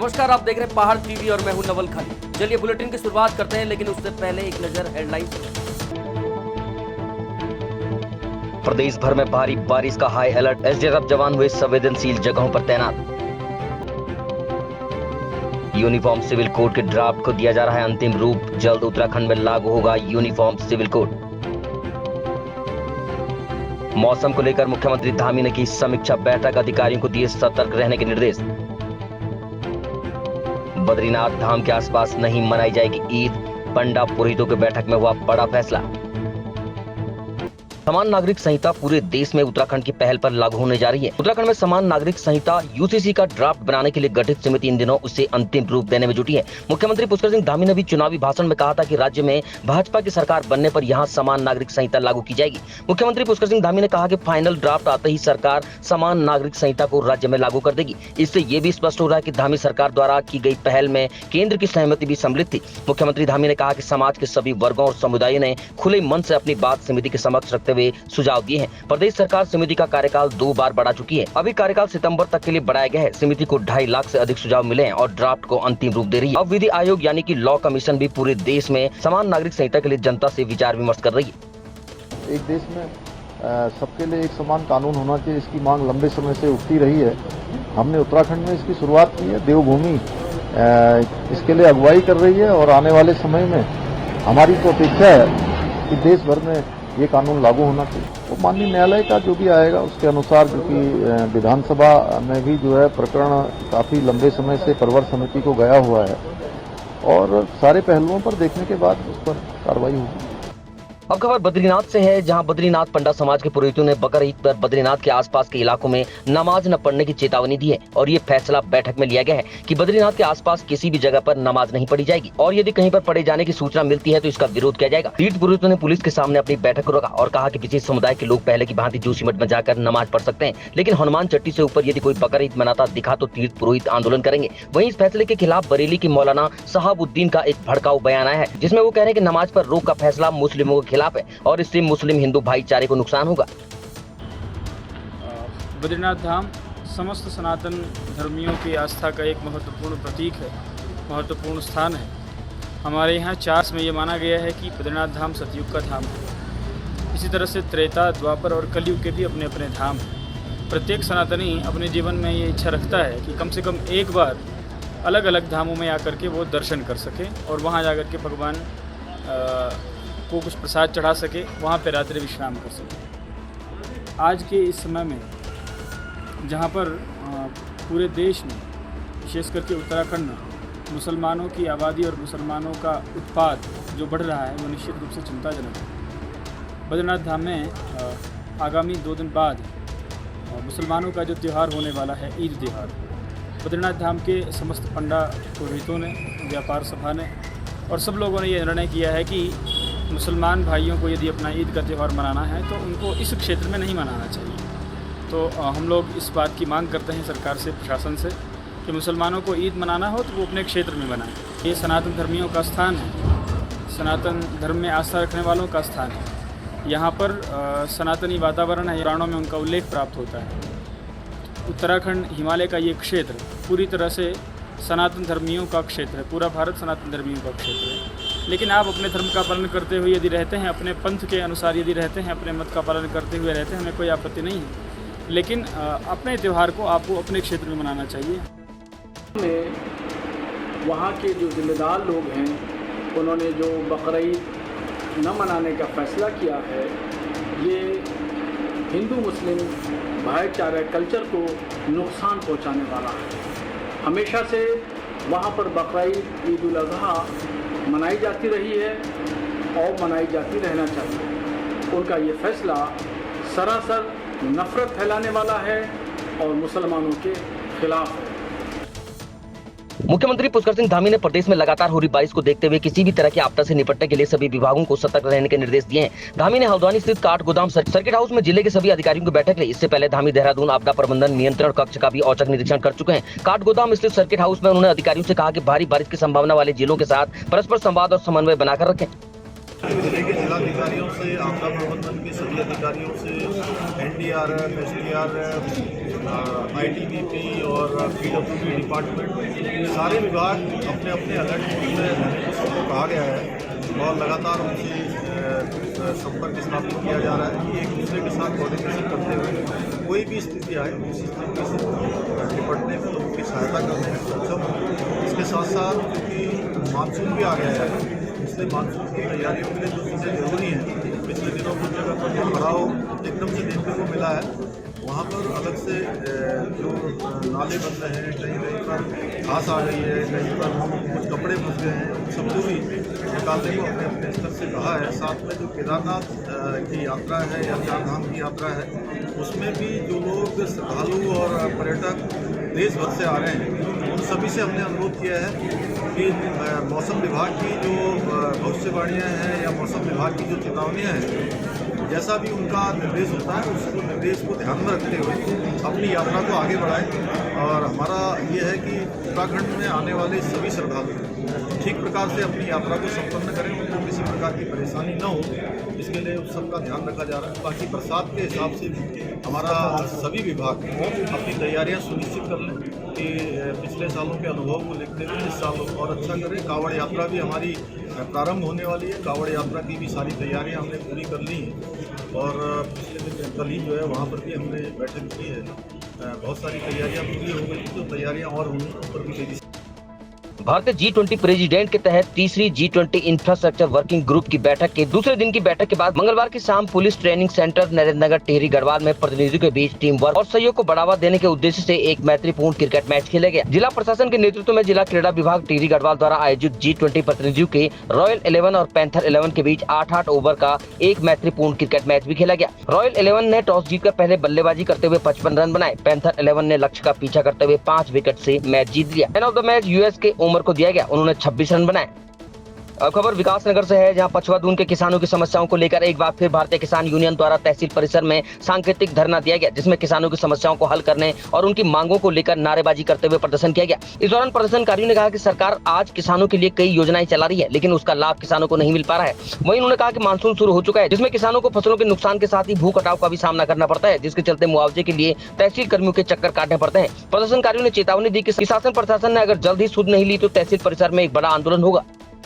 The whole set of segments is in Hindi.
नमस्कार, आप देख रहे हैं पहाड़ टीवी और मैं हूं नवल खाली। चलिए बुलेटिन की शुरुआत करते हैं, लेकिन उससे पहले एक नजर हेडलाइंस पर। प्रदेश भर में भारी बारिश का हाई अलर्ट, एसडीआरएफ जवान हुए संवेदनशील जगहों पर तैनात। यूनिफॉर्म सिविल कोड के ड्राफ्ट को दिया जा रहा है अंतिम रूप, जल्द उत्तराखंड में लागू होगा यूनिफॉर्म सिविल कोड। मौसम को लेकर मुख्यमंत्री धामी ने की समीक्षा बैठक, अधिकारियों को दिए सतर्क रहने के निर्देश। बद्रीनाथ धाम के आसपास नहीं मनाई जाएगी ईद, पंडा पुरोहितों की बैठक में हुआ बड़ा फैसला। समान नागरिक संहिता पूरे देश में उत्तराखंड की पहल पर लागू होने जा रही है। उत्तराखंड में समान नागरिक संहिता यूसीसी का ड्राफ्ट बनाने के लिए गठित समिति इन दिनों उसे अंतिम रूप देने में जुटी है। मुख्यमंत्री पुष्कर सिंह धामी ने भी चुनावी भाषण में कहा था कि राज्य में भाजपा की सरकार बनने पर यहां समान नागरिक संहिता लागू की जाएगी। मुख्यमंत्री पुष्कर सिंह धामी ने कहा कि फाइनल ड्राफ्ट आते ही सरकार समान नागरिक संहिता को राज्य में लागू कर देगी। इससे ये भी स्पष्ट हो रहा है कि धामी सरकार द्वारा की गई पहल में केंद्र की सहमति भी सम्मिलित थी। मुख्यमंत्री धामी ने कहा कि समाज के सभी वर्गों और समुदायों ने खुले मन से अपनी बात समिति के समक्ष रखते हुए सुझाव दिए हैं। प्रदेश सरकार समिति का कार्यकाल 2 बार बढ़ा चुकी है। अभी कार्यकाल सितंबर तक के लिए बढ़ाया गया है। समिति को 2.5 लाख से अधिक सुझाव मिले हैं और ड्राफ्ट को अंतिम रूप दे रही है। अब विधि आयोग यानी कि लॉ कमीशन भी पूरे देश में समान नागरिक संहिता के लिए जनता से विचार विमर्श कर रही है। एक देश में सबके लिए एक समान कानून होना चाहिए, इसकी मांग लंबे समय से उठती रही है। हमने उत्तराखंड में इसकी शुरुआत की है। देवभूमि इसके लिए अगुवाई कर रही है और आने वाले समय में हमारी तो अपेक्षा है कि देश भर में ये कानून लागू होना चाहिए। तो माननीय न्यायालय का जो भी आएगा उसके अनुसार, क्योंकि विधानसभा में भी जो है प्रकरण काफी लंबे समय से प्रवर समिति को गया हुआ है और सारे पहलुओं पर देखने के बाद उस पर कार्रवाई होगी। अब खबर बद्रीनाथ से है, जहां बद्रीनाथ पंडा समाज के पुरोहितों ने बकर ईद पर बद्रीनाथ के आसपास के इलाकों में नमाज न पढ़ने की चेतावनी दी है और ये फैसला बैठक में लिया गया है कि बद्रीनाथ के आसपास किसी भी जगह पर नमाज नहीं पढ़ी जाएगी और यदि कहीं पर पढ़े जाने की सूचना मिलती है तो इसका विरोध किया जाएगा। तीर्थ पुरोहितों ने पुलिस के सामने अपनी बैठक को रखा और कहा कि किसी समुदाय के लोग पहले की भांति जोशीमठ में जाकर नमाज पढ़ सकते हैं, लेकिन हनुमान चट्टी से ऊपर यदि कोई बकर ईद मनाता दिखा तो तीर्थ पुरोहित आंदोलन करेंगे। वहीं इस फैसले के खिलाफ बरेली के मौलाना शहाबुद्दीन का एक भड़काऊ बयान आया है, जिसमें वो कह रहे हैं कि नमाज पर रोक का फैसला मुस्लिमों के खिलाफ है और इससे मुस्लिम हिंदू भाईचारे को नुकसान होगा। बद्रीनाथ धाम समस्त सनातन धर्मियों की आस्था का एक महत्वपूर्ण प्रतीक है, महत्वपूर्ण स्थान है। हमारे यहाँ 4 में ये माना गया है कि बद्रीनाथ धाम सतयुग का धाम है। इसी तरह से त्रेता, द्वापर और कलयुग के भी अपने अपने धाम हैं। प्रत्येक सनातनी अपने जीवन में ये इच्छा रखता है कि कम से कम एक बार अलग अलग धामों में आकर के वो दर्शन कर सके और वहाँ जाकर के भगवान को कुछ प्रसाद चढ़ा सके, वहाँ पे रात्रि विश्राम कर सके। आज के इस समय में जहाँ पर पूरे देश में, विशेष करके उत्तराखंड में मुसलमानों की आबादी और मुसलमानों का उत्पाद जो बढ़ रहा है वो निश्चित रूप से चिंताजनक है। बद्रीनाथ धाम में आगामी 2 दिन बाद मुसलमानों का जो त्यौहार होने वाला है, ईद त्यौहार, बद्रीनाथ धाम के समस्त पंडा पुरोहितों ने, व्यापार सभा ने और सब लोगों ने ये निर्णय किया है कि मुसलमान भाइयों को यदि अपना ईद का त्यौहार मनाना है तो उनको इस क्षेत्र में नहीं मनाना चाहिए। तो हम लोग इस बात की मांग करते हैं सरकार से, प्रशासन से, कि मुसलमानों को ईद मनाना हो तो वो अपने क्षेत्र में मनाएं। ये सनातन धर्मियों का स्थान है, सनातन धर्म में आस्था रखने वालों का स्थान है। यहाँ पर सनातनी वातावरण है, पुराणों में उनका उल्लेख प्राप्त होता है। उत्तराखंड हिमालय का ये क्षेत्र पूरी तरह से सनातन धर्मियों का क्षेत्र है, पूरा भारत सनातन धर्मियों का क्षेत्र है। लेकिन आप अपने धर्म का पालन करते हुए यदि रहते हैं, अपने पंथ के अनुसार यदि रहते हैं, अपने मत का पालन करते हुए रहते हैं, हमें कोई आपत्ति नहीं है, लेकिन अपने त्यौहार को आपको अपने क्षेत्र में मनाना चाहिए। वहाँ के जो जिम्मेदार लोग हैं उन्होंने जो बकरीद न मनाने का फैसला किया है, ये हिंदू मुस्लिम भाईचारे कल्चर को नुकसान पहुँचाने वाला है। हमेशा से वहाँ पर बकरीद, ईद उल अज़हा मनाई जाती रही है और मनाई जाती रहना चाहिए। उनका ये फैसला सरासर नफरत फैलाने वाला है और मुसलमानों के खिलाफ है। मुख्यमंत्री पुष्कर सिंह धामी ने प्रदेश में लगातार हो रही बारिश को देखते हुए किसी भी तरह की आपदा से निपटने के लिए सभी विभागों को सतर्क रहने के निर्देश दिए हैं। धामी ने हल्द्वानी स्थित काठगोदाम सर्किट हाउस में जिले के सभी अधिकारियों की बैठक ली। इससे पहले धामी देहरादून आपदा प्रबंधन नियंत्रण कक्ष का भी औचक निरीक्षण कर चुके हैं। काठगोदाम स्थित सर्किट हाउस में उन्होंने अधिकारियों से कहा कि भारी बारिश की संभावना वाले जिलों के साथ परस्पर संवाद और समन्वय बनाकर रखें। जिले के जिलाधिकारियों से, आपदा प्रबंधन के सभी अधिकारियों से, एनडीआरएफ, एसडीआरएफ, ITBP और PWD डिपार्टमेंट सारे विभाग अपने अपने अलर्ट मोड में रहने को सबको कहा गया है और लगातार उनसे संपर्क स्थापित किया जा रहा है कि एक दूसरे के साथ कोऑर्डिनेशन करते हुए कोई भी स्थिति आए उस स्थिति से निपटने में लोगों की सहायता करने में सक्षम हो। इसके साथ साथ क्योंकि मानसून भी आ गया है, इसलिए मानसून की तैयारियों के लिए जो चीज़ें जरूरी हैं, पिछले दिनों कुछ जगह पर जो भराव एकदम से देखने को मिला है, वहाँ पर अलग से जो नाले बन रहे हैं, कहीं कहीं पर घास आ गई है, कहीं पर कुछ कपड़े फंस गए हैं, उन सबको भी निकालने को अपने अपने स्तर से कहा है। साथ में जो केदारनाथ की यात्रा है या चार धाम की यात्रा है, उसमें भी जो लोग श्रद्धालु और पर्यटक देश भर से आ रहे हैं, उन सभी से हमने अनुरोध किया है कि मौसम विभाग की जो भविष्यवाणियाँ हैं या मौसम विभाग की जो चेतावनियाँ हैं, जैसा भी उनका निर्देश होता है उस निर्देश को ध्यान में रखते हुए अपनी यात्रा को आगे बढ़ाएं। और हमारा ये है कि उत्तराखंड में आने वाले सभी श्रद्धालु ठीक प्रकार से अपनी यात्रा को संपन्न करें, उनको किसी प्रकार की परेशानी न हो, इसके लिए उस सबका ध्यान रखा जा रहा है। बाकी बरसात के हिसाब से भी हमारा सभी विभाग अपनी तैयारियां सुनिश्चित कर लें कि पिछले सालों के अनुभव को देखते हुए इस साल और अच्छा करें। कांवड़ यात्रा भी हमारी प्रारंभ होने वाली है, कांवड़ यात्रा की भी सारी तैयारियां हमने पूरी कर ली हैं और पिछले दिन कल ही जो है वहाँ पर भी हमने बैठक की है। बहुत सारी तैयारियां पूरी हो गई, तो तैयारियां और होंगी, उस पर भी तेजी से। भारतीय G20 प्रेसिडेंट के तहत तीसरी G20 इंफ्रास्ट्रक्चर वर्किंग ग्रुप की बैठक के दूसरे दिन की बैठक के बाद मंगलवार की शाम police training centre Narendranagar Tehri Garhwal में प्रतिनिधियों के बीच टीम वर्क और सहयोग को बढ़ावा देने के उद्देश्य से एक मैत्रीपूर्ण क्रिकेट मैच खेला गया। जिला प्रशासन के नेतृत्व में जिला क्रीड़ा विभाग टिहरी गढ़वाल द्वारा आयोजित G20 प्रतिनिधियों के रॉयल 11 और पैंथर 11 के बीच 8-8 ओवर का एक मैत्रीपूर्ण क्रिकेट मैच भी खेला गया। रॉयल 11 ने टॉस जीतकर पहले बल्लेबाजी करते हुए 55 रन बनाए। पैंथर 11 ने लक्ष्य का पीछा करते हुए 5 विकेट से मैच जीत लिया। Man of the match US के उमर को दिया गया, उन्होंने 26 रन बनाए। अब खबर विकासनगर से है, जहां पछुआ दून के किसानों की समस्याओं को लेकर एक बार फिर भारतीय किसान यूनियन द्वारा तहसील परिसर में सांकेतिक धरना दिया गया, जिसमें किसानों की समस्याओं को हल करने और उनकी मांगों को लेकर नारेबाजी करते हुए प्रदर्शन किया गया। इस दौरान प्रदर्शनकारियों ने कहा कि सरकार आज किसानों के लिए कई योजनाएं चला रही है, लेकिन उसका लाभ किसानों को नहीं मिल पा रहा है। वहीं उन्होंने कहा कि मानसून शुरू हो चुका है, जिसमें किसानों को फसलों के नुकसान के साथ ही भू कटाव का भी सामना करना पड़ता है, जिसके चलते मुआवजे के लिए तहसील कर्मियों के चक्कर काटने पड़ते हैं। प्रदर्शनकारियों ने चेतावनी दी कि शासन प्रशासन ने अगर जल्द ही सुध नहीं ली तो तहसील परिसर में एक बड़ा आंदोलन होगा।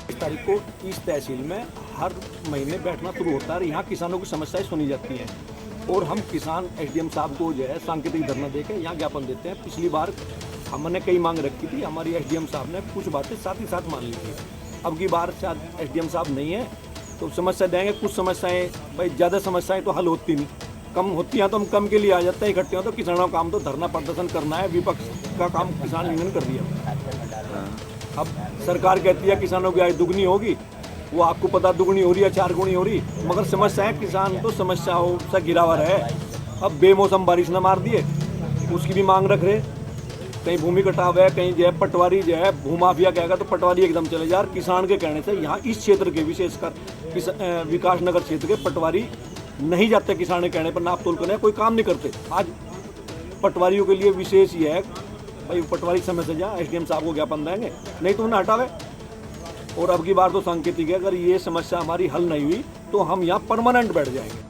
इस तारीख को इस तहसील में हर महीने बैठना शुरू होता है, यहाँ किसानों की समस्याएं सुनी जाती हैं और हम किसान एसडीएम साहब को जो है सांकेतिक धरना देकर यहाँ ज्ञापन देते हैं। पिछली बार हमने कई मांग रखी थी, हमारी एसडीएम साहब ने कुछ बातें साथ ही साथ मान ली थी। अब की बार शायद एसडीएम साहब नहीं है तो समस्या देंगे। कुछ समस्याएँ भाई ज़्यादा समस्याएँ तो हल होती नहीं, कम होती हैं तो हम कम के लिए आ जाते हैं, इकट्ठे हो तो किसानों का काम तो धरना प्रदर्शन करना है, विपक्ष का काम किसान यूनियन कर दिया। अब सरकार कहती है किसानों की आय दुगनी होगी, वो आपको पता दुगनी हो रही है 4 गुनी हो रही, मगर समस्या है किसान तो समस्याओं से घिरा हुआ है। अब बेमौसम बारिश न मार दिए, उसकी भी मांग रख रहे। कहीं भूमि कटाव है, कहीं जो है पटवारी जो है भूमाफिया कहेगा तो पटवारी एकदम चले जा। किसान के कहने से यहाँ इस क्षेत्र के विशेषकर विकासनगर क्षेत्र के पटवारी नहीं जाते, किसान के कहने पर नाप तोल करने कोई काम नहीं करते। आज पटवारियों के लिए विशेष ये है भाई पटवारी समय से जा एसडीएम साहब को ज्ञापन देंगे, नहीं तो उन्हें हटावे। और अब की बार तो सांकेतिक है, अगर ये समस्या हमारी हल नहीं हुई तो हम यहाँ परमानेंट बैठ जाएंगे।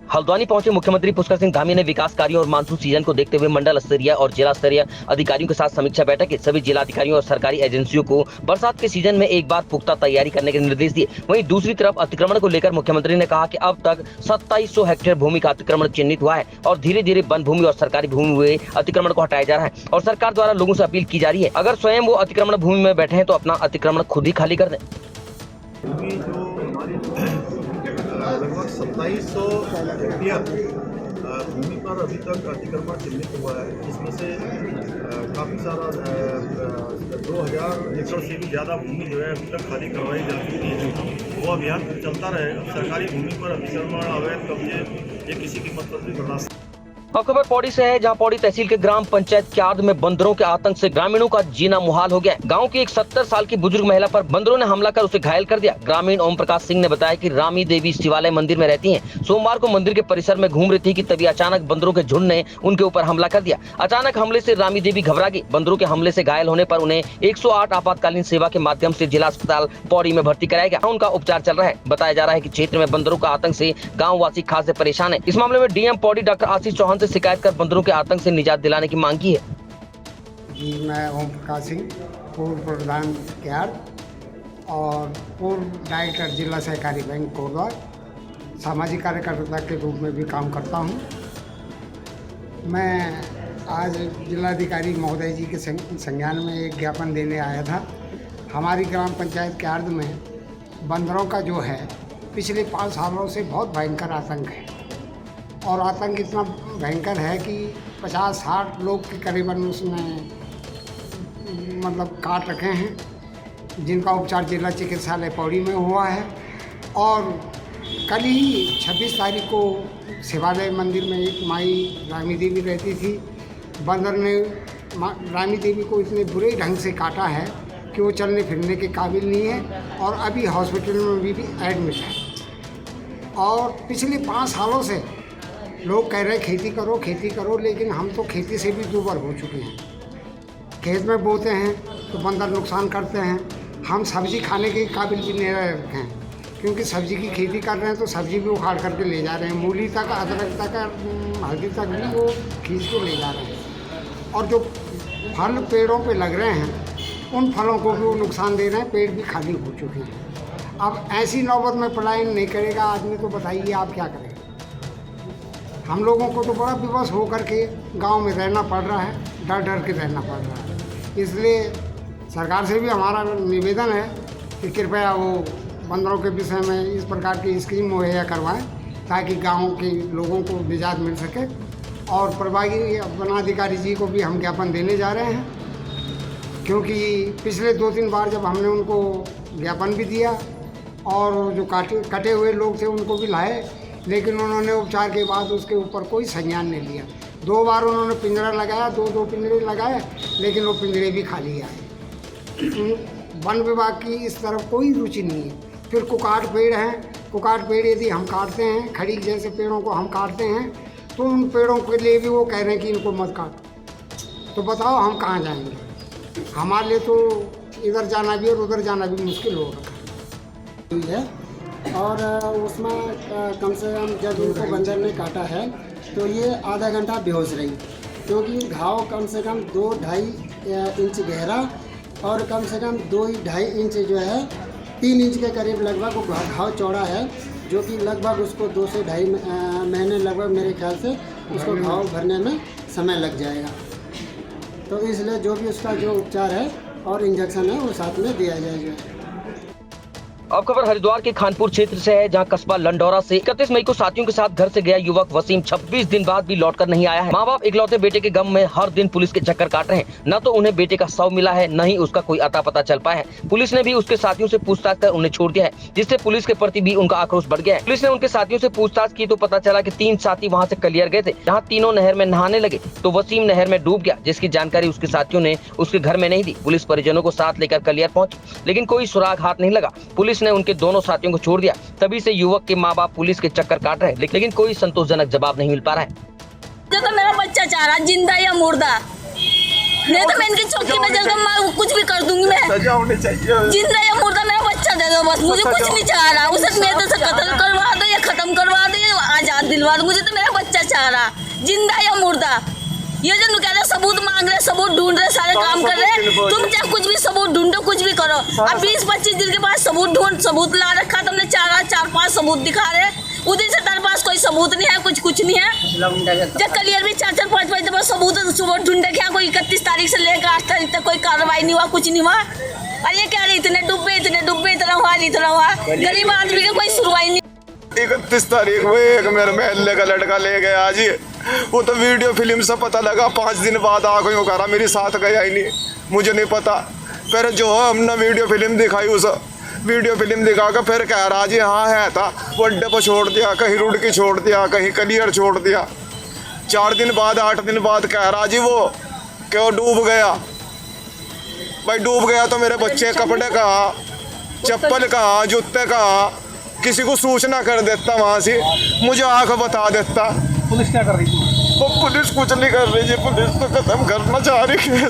हल्द्वानी पहुंचे मुख्यमंत्री पुष्कर सिंह धामी ने विकास कार्यों और मानसून सीजन को देखते हुए मंडल स्तरीय और जिला स्तरीय अधिकारियों के साथ समीक्षा बैठक की। सभी जिला अधिकारियों और सरकारी एजेंसियों को बरसात के सीजन में एक बार पुख्ता तैयारी करने के निर्देश दिए। वहीं दूसरी तरफ अतिक्रमण को लेकर मुख्यमंत्री ने कहा कि अब तक 2700 हेक्टेयर भूमि का अतिक्रमण चिन्हित हुआ है और धीरे धीरे वन भूमि और सरकारी भूमि हुए अतिक्रमण को हटाया जा रहा है और सरकार द्वारा लोगों से अपील की जा रही है, अगर स्वयं वो अतिक्रमण भूमि में बैठे हैं तो अपना अतिक्रमण खुद ही खाली कर दें। लगभग 2700 हेक्टेयर भूमि पर अभी तक अतिक्रमण चिन्हित हुआ है, जिसमें से काफ़ी सारा 2000 एकड़ से भी ज़्यादा भूमि जो है अभी तक खाली करवाई जा चुकी है। वो अभियान चलता रहेगा। सरकारी भूमि पर अतिक्रमण, अवैध कब्जे ये किसी कीमत पर भी बर्दाश्त। अब खबर पौड़ी से है, जहां पौड़ी तहसील के ग्राम पंचायत क्यार्द में बंदरों के आतंक से ग्रामीणों का जीना मुहाल हो गया। गांव की एक 70 साल की बुजुर्ग महिला पर बंदरों ने हमला कर उसे घायल कर दिया। ग्रामीण ओम प्रकाश सिंह ने बताया कि रामी देवी शिवालय मंदिर में रहती हैं। सोमवार को मंदिर के परिसर में घूम रही थी कि तभी अचानक बंदरों के झुंड ने उनके ऊपर हमला कर दिया। अचानक हमले से रामी देवी घबरा गई। बंदरों के हमले से घायल होने पर उन्हें 108 आपातकालीन सेवा के माध्यम से जिला अस्पताल पौड़ी में भर्ती कराया गया। उनका उपचार चल रहा है। बताया जा रहा है कि क्षेत्र में बंदरों का आतंक से गाँव वासी खासे परेशान है। इस मामले में डीएम पौड़ी डॉक्टर आशीष चौहान से शिकायत कर बंदरों के आतंक से निजात दिलाने की मांग की है। जी, मैं ओम प्रकाश सिंह, पूर्व प्रधान क्यार और पूर्व डायरेक्टर जिला सहकारी बैंक कोटद्वार, सामाजिक कार्यकर्ता के रूप में भी काम करता हूँ। मैं आज जिलाधिकारी महोदय जी के संज्ञान में एक ज्ञापन देने आया था। हमारी ग्राम पंचायत क्यार्द में बंदरों का जो है पिछले 5 सालों से बहुत भयंकर आतंक है, और आतंक इतना भयंकर है कि 50-60 लोग के करीबन उसमें मतलब काट रखे हैं, जिनका उपचार जिला चिकित्सालय पौड़ी में हुआ है। और कल ही 26 तारीख को शिवालय मंदिर में एक माई रामी देवी रहती थी, बंदर ने रामी देवी को इतने बुरे ढंग से काटा है कि वो चलने फिरने के काबिल नहीं है, और अभी हॉस्पिटल में भी एडमिट है। और पिछले 5 सालों से लोग कह रहे हैं खेती करो, लेकिन हम तो खेती से भी दूबर हो चुके हैं। खेत में बोते हैं तो बंदर नुकसान करते हैं। हम सब्जी खाने के काबिल भी नहीं रखे हैं, क्योंकि सब्जी की खेती कर रहे हैं तो सब्जी भी उखाड़ करके ले जा रहे हैं, मूली तक, अदरक तक, हल्दी तक भी वो खींच के ले जा रहे हैं। और जो फल पेड़ों पे लग रहे हैं उन फलों को भी वो नुकसान दे रहे हैं, पेड़ भी खाली हो चुके हैं। अब ऐसी नौबत में पलायन नहीं करेगा आदमी तो बताइए आप क्या करें। हम लोगों को तो बड़ा विवश होकर के गांव में रहना पड़ रहा है, डर डर के रहना पड़ रहा है। इसलिए सरकार से भी हमारा निवेदन है कि कृपया वो बंदरों के विषय में इस प्रकार की स्कीम मुहैया करवाएं, ताकि गाँव के लोगों को निजात मिल सके। और प्रभारी वनाधिकारी जी को भी हम ज्ञापन देने जा रहे हैं, क्योंकि पिछले 2-3 बार जब हमने उनको ज्ञापन भी दिया और जो कटे हुए लोग थे उनको भी लाए, लेकिन उन्होंने उपचार के बाद उसके ऊपर कोई संज्ञान नहीं लिया। 2 बार उन्होंने पिंजरा लगाया, 2 पिंजरे लगाए, लेकिन वो पिंजरे भी खाली आए। वन विभाग की इस तरफ कोई रुचि नहीं है। फिर कुकाट पेड़ हैं, कुकाट पेड़ यदि हम काटते हैं, खड़ी जैसे पेड़ों को हम काटते हैं, तो उन पेड़ों के लिए भी वो कह रहे हैं कि इनको मत काट। तो बताओ हम कहाँ जाएंगे? हमारे लिए तो इधर जाना भी और उधर जाना भी मुश्किल हो रहा है। और उसमें कम से कम जब उनको बंदर ने काटा है तो ये आधा घंटा बेहोश रही, क्योंकि घाव कम से कम 2-2.5 इंच गहरा और कम से कम 2-2.5 इंच जो है 3 इंच के करीब लगभग वो घाव चौड़ा है, जो कि लगभग उसको 2 से 2.5 महीने लगभग मेरे ख्याल से उसको घाव भरने में समय लग जाएगा। तो इसलिए जो भी उसका जो उपचार है और इंजेक्शन है वो साथ में दिया जाएगा। अब खबर हरिद्वार के खानपुर क्षेत्र से है, जहां कस्बा लंडौरा से 31 मई को साथियों के साथ घर से गया युवक वसीम 26 दिन बाद भी लौटकर नहीं आया है। माँ बाप इकलौते बेटे के गम में हर दिन पुलिस के चक्कर काट रहे हैं। न तो उन्हें बेटे का शव मिला है, न ही उसका कोई अता पता चल पाया है। पुलिस ने भी उसके साथियों से पूछताछ कर उन्हें छोड़ दिया है, जिससे पुलिस के प्रति भी उनका आक्रोश बढ़ गया है। पुलिस ने उनके साथियों से पूछताछ की तो पता चला कि 3 साथी वहाँ से कलियर गए थे, जहाँ तीनों नहर में नहाने लगे तो वसीम नहर में डूब गया, जिसकी जानकारी उसके साथियों ने उसके घर में नहीं दी। पुलिस परिजनों को साथ लेकर कलियर पहुंची, लेकिन कोई सुराग हाथ नहीं लगा। पुलिस ने उनके दोनों साथियों को छोड़ दिया। तभी से युवक के माँ बाप पुलिस के चक्कर काट रहे हैं, लेकिन कोई संतोषजनक जवाब नहीं मिल पा रहा है। तो मेरा बच्चा चाह रहा जिंदा या मुर्दा, नहीं तो मैं इनकी चौकी में जलकर मार कुछ भी कर दूंगी। मैं सजा होनी चाहिए, जिंदा या मुर्दा मेरा बच्चा दे दो बस। मुझे कुछ नहीं चाह रहा, उसे मेरे से कत्ल करवा दो या खत्म करवा दो या आजाद दिलवा दो। मुझे तो मेरा बच्चा चाह रहा, जिंदा या मुर्दा। ये जो कह रहे सबूत मांग रहे, सबूत ढूंढ रहे, सारे काम कर रहे हैं। तुम चाहे कुछ भी सबूत ढूंढो, कुछ भी करो। अब 20-25 दिन के बाद सबूत ला रखा तुमने, 4-5 सबूत दिखा रहे। उधर से तेरे पास कोई सबूत नहीं है, कुछ नहीं है। जब कलियर भी 4-5 बजे तक सबूत ढूंढे क्या? कोई 31 तारीख से लेकर 8 तारीख तक कोई कार्रवाई नहीं हुआ, कुछ नहीं हुआ। और ये कह रहे इतने डूबे, इतना हुआ। गरीब आदमी का कोई सुनवाई नहीं। 31 तारीख को एक मेरे महल्ले का लड़का ले गया आज ही, वो तो वीडियो फिल्म से पता लगा। 5 दिन बाद आ गई, कह रहा मेरे साथ गया ही नहीं, मुझे नहीं पता। फिर जो है हमने वीडियो फिल्म दिखाई, उस वीडियो फिल्म दिखा कर फिर कह रहा जी हाँ है था, वो अड्डे पर छोड़ दिया, कहीं रुड़की छोड़ दिया, कहीं कलियर छोड़ दिया। 4 दिन बाद 8 दिन बाद कह रहा जी वो क्यों डूब गया। भाई डूब गया तो मेरे बच्चे कपड़े कहाँ, चप्पल कहाँ, जूते कहाँ, किसी को सूचना कर देता वहाँ से, मुझे आँख बता देता। पुलिस क्या कर रही थी? वो पुलिस कुछ नहीं कर रही जी, पुलिस तो खत्म करना चाह रही है।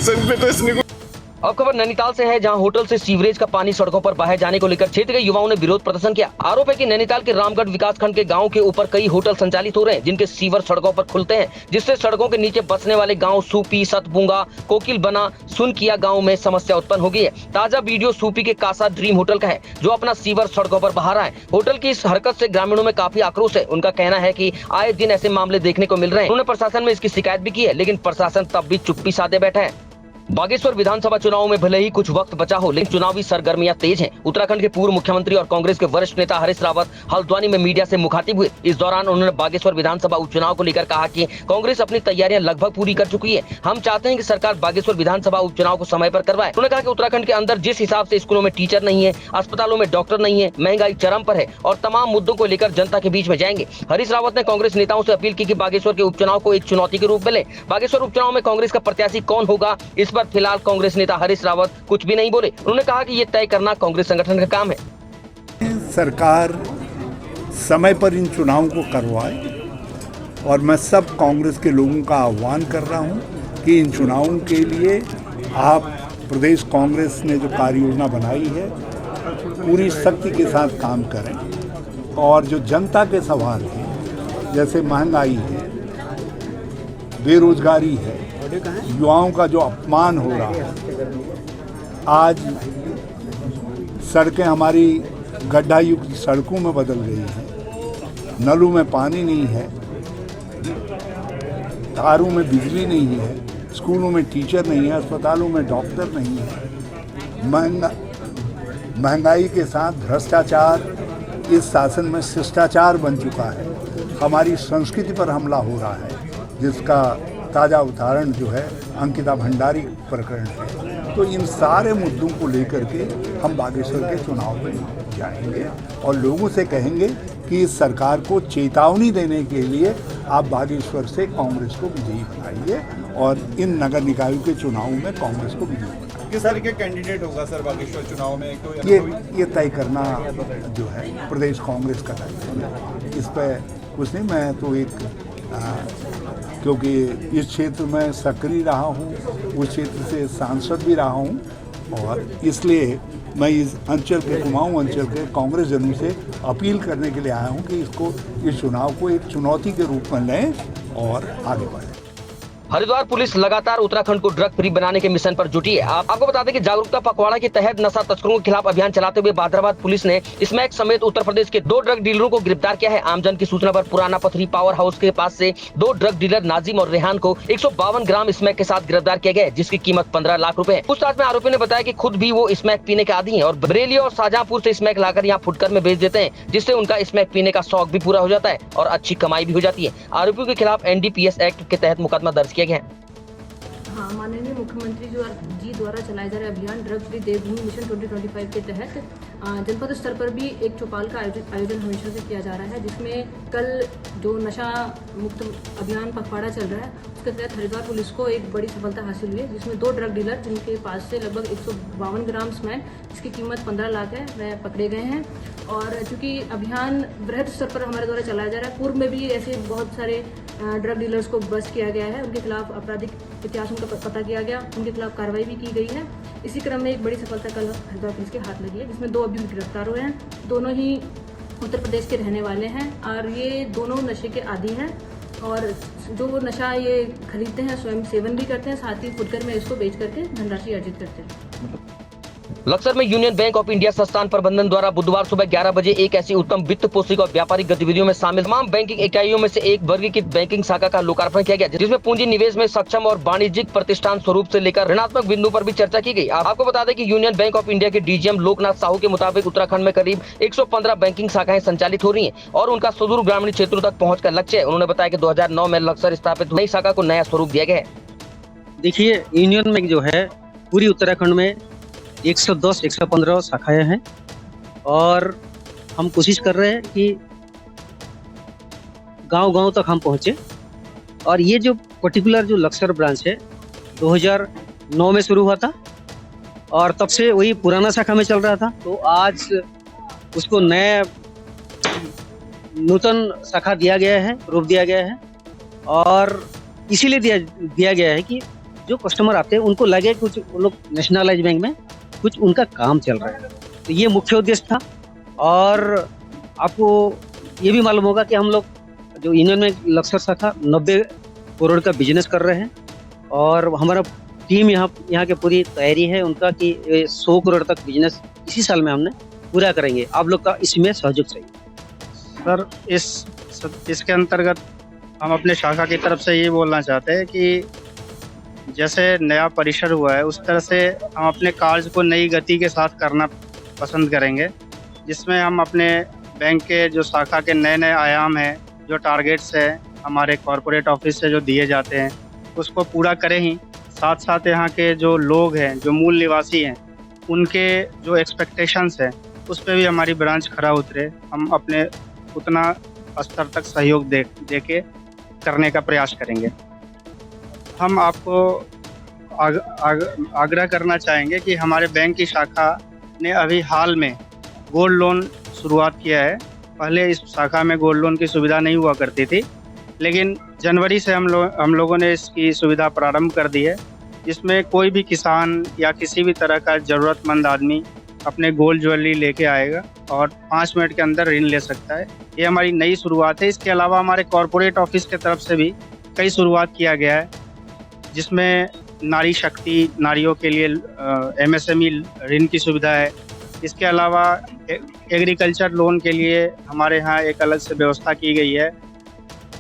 अब खबर नैनीताल से है, जहां होटल से सीवरेज का पानी सड़कों पर बहाए जाने को लेकर क्षेत्र के युवाओं ने विरोध प्रदर्शन किया। आरोप है कि नैनीताल के रामगढ़ विकासखंड के गांव के ऊपर कई होटल संचालित हो रहे हैं, जिनके सीवर सड़कों पर खुलते हैं, जिससे सड़कों के नीचे बसने वाले गांव सूपी, सतबुंगा, कोकिल बना, सुनकिया गांव में समस्या उत्पन्न हो गई है। ताजा वीडियो सूपी के कासा ड्रीम होटल का है, जो अपना सीवर सड़कों पर बहा रहा है। होटल की इस हरकत से ग्रामीणों में काफी आक्रोश है। उनका कहना है कि आए दिन ऐसे मामले देखने को मिल रहे हैं। उन्होंने प्रशासन में इसकी शिकायत भी की है, लेकिन प्रशासन तब भी चुप्पी साधे बैठा है। बागेश्वर विधानसभा चुनाव में भले ही कुछ वक्त बचा हो, लेकिन चुनावी सरगर्मियां तेज हैं। उत्तराखंड के पूर्व मुख्यमंत्री और कांग्रेस के वरिष्ठ नेता हरीश रावत हल्द्वानी में मीडिया से मुखातिब हुए। इस दौरान उन्होंने बागेश्वर विधानसभा उपचुनाव को लेकर कहा कि कांग्रेस अपनी तैयारियां लगभग पूरी कर चुकी है। हम चाहते हैं कि सरकार बागेश्वर विधानसभा उपचुनाव को समय पर करवाए। उन्होंने कहा कि उत्तराखंड के अंदर जिस हिसाब से स्कूलों में टीचर नहीं है, अस्पतालों में डॉक्टर नहीं है, महंगाई चरम पर है और तमाम मुद्दों को लेकर जनता के बीच में जाएंगे। हरीश रावत ने कांग्रेस नेताओं से अपील की कि बागेश्वर के उपचुनाव को एक चुनौती के रूप में ले। बागेश्वर उपचुनाव में कांग्रेस का प्रत्याशी कौन होगा, इस पर फिलहाल कांग्रेस नेता हरीश रावत कुछ भी नहीं बोले। उन्होंने कहा कि ये तय करना कांग्रेस संगठन का काम है। सरकार समय पर इन चुनावों को करवाए और मैं सब कांग्रेस के लोगों का आह्वान कर रहा हूं कि इन चुनावों के लिए आप प्रदेश कांग्रेस ने जो कार्य योजना बनाई है पूरी शक्ति के साथ काम करें और जो जनता के सवाल हैं जैसे महंगाई है, बेरोजगारी है, युवाओं का जो अपमान हो रहा है, आज सड़कें हमारी गड्ढा युक्त सड़कों में बदल गई हैं, नलों में पानी नहीं है, तारों में बिजली नहीं है, स्कूलों में टीचर नहीं है, अस्पतालों में डॉक्टर नहीं है, महंगाई के साथ भ्रष्टाचार इस शासन में शिष्टाचार बन चुका है, हमारी संस्कृति पर हमला हो रहा है, जिसका ताज़ा उदाहरण जो है अंकिता भंडारी प्रकरण है। तो इन सारे मुद्दों को लेकर के हम बागेश्वर के चुनाव में जाएंगे और लोगों से कहेंगे कि इस सरकार को चेतावनी देने के लिए आप बागेश्वर से कांग्रेस को विजयी बनाइए और इन नगर निकायों के चुनाव में कांग्रेस को विजयी बनाइए। किस तरह के कैंडिडेट होगा सर बागेश्वर चुनाव में? ये तय करना जो है प्रदेश कांग्रेस का तय करना, इस पर कुछ नहीं। मैं तो क्योंकि इस क्षेत्र में सक्रिय रहा हूँ, उस क्षेत्र से सांसद भी रहा हूँ और इसलिए मैं इस अंचल के कुमाऊं अंचल के कांग्रेस जनों से अपील करने के लिए आया हूँ कि इस चुनाव को एक चुनौती के रूप में लें और आगे बढ़ें। हरिद्वार पुलिस लगातार उत्तराखंड को ड्रग फ्री बनाने के मिशन पर जुटी है। आपको बता दें कि जागरूकता पखवाड़ा के तहत नशा तस्करों के खिलाफ अभियान चलाते हुए बादराबाद पुलिस ने स्मैक समेत उत्तर प्रदेश के 2 ड्रग डीलरों को गिरफ्तार किया है। आमजन की सूचना पर पुराना पथरी पावर हाउस के पास से 2 ड्रग डीलर नाजिम और रेहान को 152 ग्राम स्मैक के साथ गिरफ्तार किया गया, जिसकी कीमत 15 लाख रुपए है। पूछताछ में आरोपी ने बताया कि खुद भी वो स्मैक पीने के आदी हैं और बरेली और शाहजहांपुर से स्मैक लाकर यहाँ फुटकर में बेच देते हैं, जिससे उनका स्मैक पीने का शौक भी पूरा हो जाता है और अच्छी कमाई भी हो जाती है। आरोपियों के खिलाफ NDPS एक्ट के तहत मुकदमा दर्ज किया गया है। हाँ, माननीय मुख्यमंत्री जी द्वारा चलाए जा रहे अभियान ड्रग फ्री देवभूमि मिशन 2025 के तहत जनपद स्तर पर भी एक चौपाल का आयोजन हमेशा से किया जा रहा है, जिसमें कल जो नशा मुक्त अभियान पखवाड़ा चल रहा है उसके तहत हरिद्वार पुलिस को एक बड़ी सफलता हासिल हुई है, जिसमें 2 ड्रग डीलर जिनके पास से लगभग 152 ग्राम स्मैक जिसकी कीमत 15 लाख है वह पकड़े गए हैं। और चूँकि अभियान बृहद स्तर पर हमारे द्वारा चलाया जा रहा है, पूर्व में भी ऐसे बहुत सारे ड्रग डीलर्स को बस्ट किया गया है, उनके खिलाफ आपराधिक इतिहास उनका पता किया गया, उनके खिलाफ कार्रवाई भी की गई है। इसी क्रम में एक बड़ी सफलता कल हरिद्वार पुलिस के हाथ लगी है, जिसमें 2 अभी गिरफ्तार हुए हैं। दोनों ही उत्तर प्रदेश के रहने वाले हैं और ये दोनों नशे के आदी हैं और जो नशा ये खरीदते हैं स्वयं सेवन भी करते हैं, साथ ही फुटकर में इसको बेच करके धनराशि अर्जित करते हैं। लक्सर में यूनियन बैंक ऑफ इंडिया संस्थान प्रबंधन द्वारा बुधवार सुबह 11 बजे एक ऐसी उत्तम वित्त पोषित और व्यापारिक गतिविधियों में शामिल तमाम बैंकिंग इकाइयों में से एक वर्गीकृत बैंकिंग शाखा का लोकार्पण किया गया, जिसमें पूंजी निवेश में सक्षम और वाणिज्यिक प्रतिष्ठान स्वरूप से लेकर ऋणात्मक बिंदु पर भी चर्चा की गई। आपको बता दें कि यूनियन बैंक ऑफ इंडिया के DGM लोकनाथ साहू के मुताबिक उत्तराखंड में करीब 115 बैंकिंग शाखाएं संचालित हो रही हैं और उनका सुदूर ग्रामीण क्षेत्रों तक पहुँच का लक्ष्य है। उन्होंने बताया कि 2009 में लक्सर स्थापित नई शाखा को नया स्वरूप दिया गया है। देखिए, यूनियन बैंक जो है पूरी उत्तराखंड में 110-115 शाखाएं हैं और हम कोशिश कर रहे हैं कि गांव-गांव तक हम पहुंचे। और ये जो पर्टिकुलर जो लक्सर ब्रांच है 2009 में शुरू हुआ था और तब से वही पुराना शाखा में चल रहा था, तो आज उसको नया नूतन शाखा दिया गया है, रूप दिया गया है और इसीलिए दिया गया है कि जो कस्टमर आते हैं उनको लगे कुछ वो लोग नेशनलाइज बैंक में कुछ उनका काम चल रहा है। तो ये मुख्य उद्देश्य था। और आपको ये भी मालूम होगा कि हम लोग जो यूनियन बैंक लक्सर शाखा 90 करोड़ का बिजनेस कर रहे हैं और हमारा टीम यहाँ के पूरी तैयारी है उनका कि 100 करोड़ तक बिजनेस इसी साल में हमने पूरा करेंगे। आप लोग का इसमें सहयोग चाहिए। सर इसके अंतर्गत हम अपने शाखा की तरफ से ये बोलना चाहते हैं कि जैसे नया परिसर हुआ है उस तरह से हम अपने कार्य को नई गति के साथ करना पसंद करेंगे, जिसमें हम अपने बैंक के जो शाखा के नए नए आयाम हैं, जो टारगेट्स हैं हमारे कॉरपोरेट ऑफिस से जो दिए जाते हैं उसको पूरा करें ही साथ साथ यहाँ के जो लोग हैं, जो मूल निवासी हैं, उनके जो एक्सपेक्टेशंस हैं उस पर भी हमारी ब्रांच खरा उतरे। हम अपने उतना स्तर तक सहयोग दे के करने का प्रयास करेंगे। हम आपको आग्रह करना चाहेंगे कि हमारे बैंक की शाखा ने अभी हाल में गोल्ड लोन शुरुआत किया है। पहले इस शाखा में गोल्ड लोन की सुविधा नहीं हुआ करती थी, लेकिन जनवरी से हम लोगों ने इसकी सुविधा प्रारंभ कर दी है, जिसमें कोई भी किसान या किसी भी तरह का ज़रूरतमंद आदमी अपने गोल्ड ज्वेलरी लेके आएगा और 5 मिनट के अंदर ऋण ले सकता है। ये हमारी नई शुरुआत है। इसके अलावा हमारे कॉरपोरेट ऑफिस की तरफ से भी कई शुरुआत किया गया है, जिसमें नारी शक्ति, नारियों के लिए MSME ऋण की सुविधा है। इसके अलावा एग्रीकल्चर लोन के लिए हमारे यहाँ एक अलग से व्यवस्था की गई है।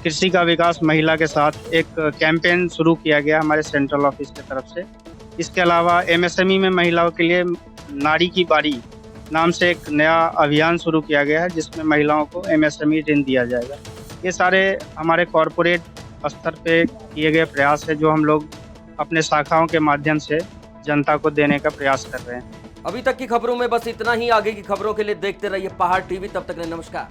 कृषि का विकास महिला के साथ एक कैंपेन शुरू किया गया हमारे सेंट्रल ऑफिस की तरफ से। इसके अलावा MSME में महिलाओं के लिए नारी की बारी नाम से एक नया अभियान शुरू किया गया है, जिसमें महिलाओं को MSME ऋण दिया जाएगा। ये सारे हमारे कॉरपोरेट स्तर पे किए गए प्रयास है, जो हम लोग अपने शाखाओं के माध्यम से जनता को देने का प्रयास कर रहे हैं। अभी तक की खबरों में बस इतना ही। आगे की खबरों के लिए देखते रहिए पहाड़ टीवी। तब तक के लिए नमस्कार।